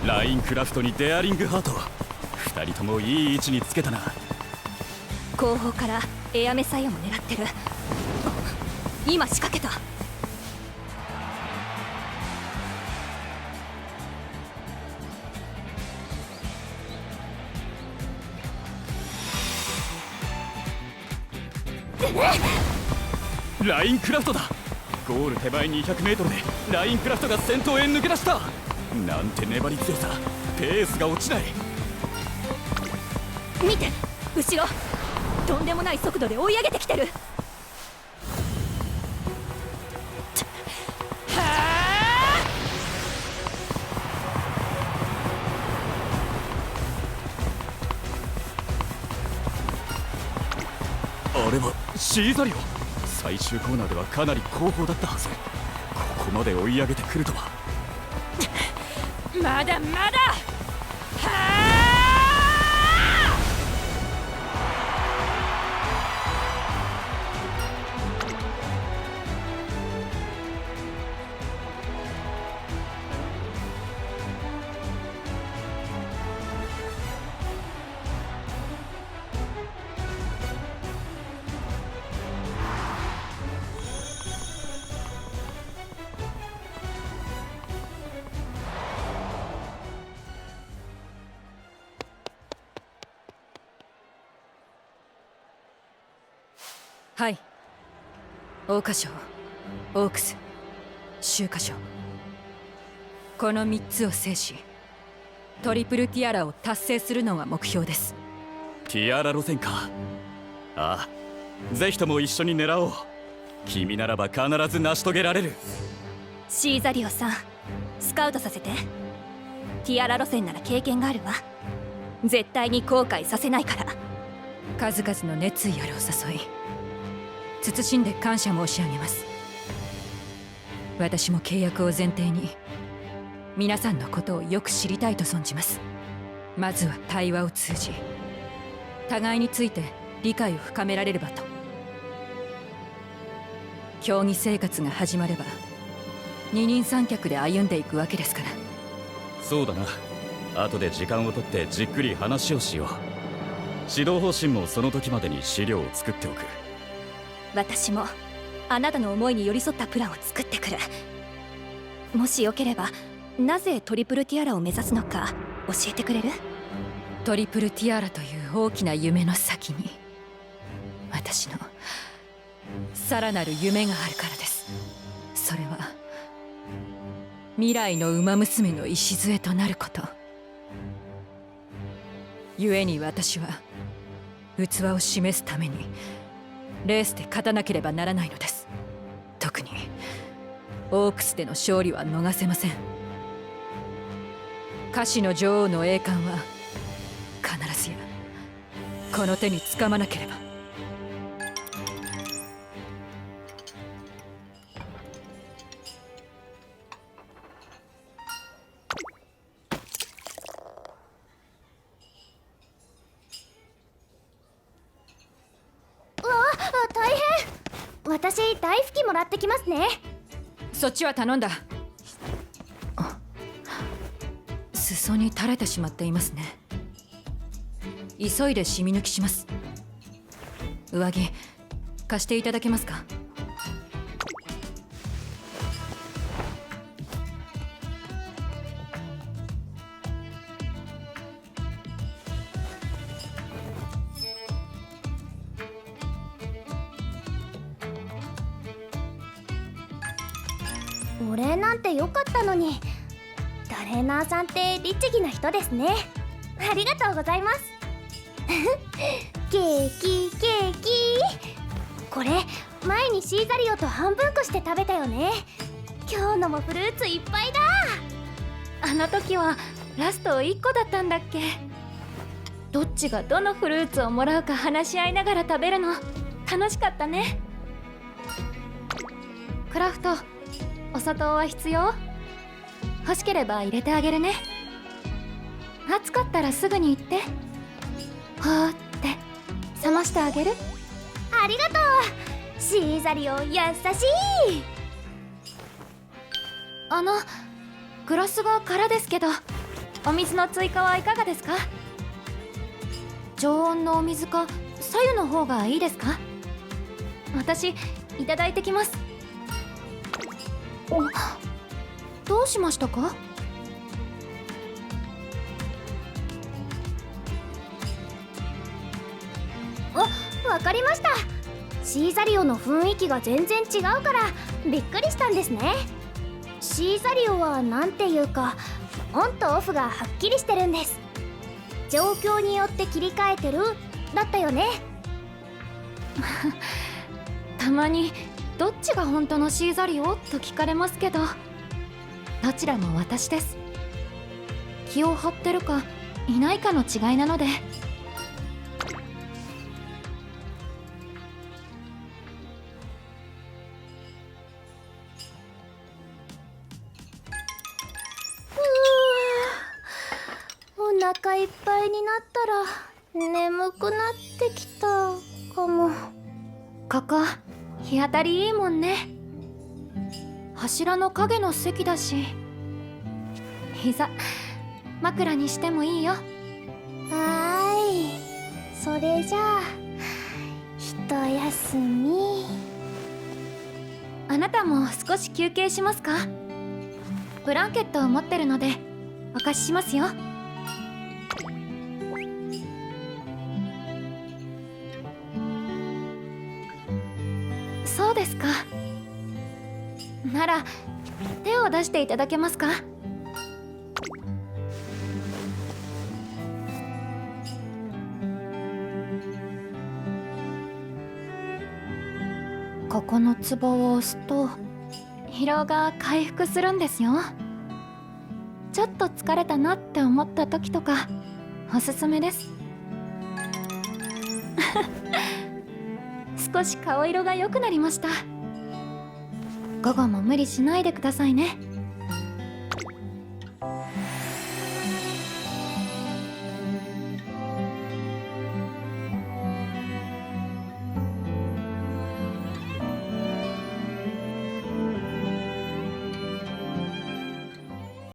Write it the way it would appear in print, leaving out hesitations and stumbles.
ラインクラフトにデアリングハート、2人ともいい位置につけたな。後方からエアメサイアも狙ってる。今仕掛けた。ラインクラフトだ。ゴール手前 200m でラインクラフトが先頭へ抜け出した。なんて粘り強さ、ペースが落ちない。見て後ろ、とんでもない速度で追い上げてきてる。あれはシーザリオ。最終コーナーではかなり後方だったはず。ここまで追い上げてくるとは。まだまだ。はい、桜花賞、オークス、秋華賞、この3つを制しトリプルティアラを達成するのが目標です。ティアラ路線か。ああ、ぜひとも一緒に狙おう。君ならば必ず成し遂げられる。シーザリオさん、スカウトさせて。ティアラ路線なら経験があるわ。絶対に後悔させないから。数々の熱意あるお誘い、謹んで感謝申し上げます。私も契約を前提に皆さんのことをよく知りたいと存じます。まずは対話を通じ互いについて理解を深められればと。競技生活が始まれば二人三脚で歩んでいくわけですから。そうだな。後で時間をとってじっくり話をしよう。指導方針もその時までに資料を作っておく。私もあなたの思いに寄り添ったプランを作ってくる。もしよければなぜトリプルティアラを目指すのか教えてくれる？トリプルティアラという大きな夢の先に私のさらなる夢があるからです。それは未来の馬娘の礎となること。故に私は器を示すためにレースで勝たなければならないのです。特にオークスでの勝利は逃せません。歌詞の女王の栄冠は必ずやこの手につかまなければ。大変。私大拭きもらってきますね。そっちは頼んだ。裾に垂れてしまっていますね。急いで染み抜きします。上着貸していただけますか？お礼なんてよかったのに。トレーナーさんって律儀な人ですね。ありがとうございます。ケーキケーキ。これ前にシーザリオと半分こして食べたよね。今日のもフルーツいっぱいだ。あの時はラスト1個だったんだっけ。どっちがどのフルーツをもらうか話し合いながら食べるの楽しかったね。クラフト、お砂糖は必要？欲しければ入れてあげるね。暑かったらすぐに行って。ほーって冷ましてあげる。ありがとうシーザリオ、優しい。グラスが空ですけどお水の追加はいかがですか？常温のお水か白湯の方がいいですか？私いただいてきます。どうしましたか？わかりました。シーザリオの雰囲気が全然違うからびっくりしたんですね。シーザリオはなんていうかオンとオフがはっきりしてるんです。状況によって切り替えてるだったよね。たまにどっちが本当のシーザリオと聞かれますけど、どちらも私です。気を張ってるかいないかの違いなので。お腹いっぱいになったら眠くなってきたかも。ここ日当たりいいもんね。柱の影の席だし、膝枕にしてもいいよ。はーい、それじゃあ一休み。あなたも少し休憩しますか？ブランケットを持ってるのでお貸ししますよ。そうですか。なら手を出していただけますか？ここのツボを押すと疲労が回復するんですよ。ちょっと疲れたなって思った時とかおすすめです。少し顔色が良くなりました。午後も無理しないでくださいね。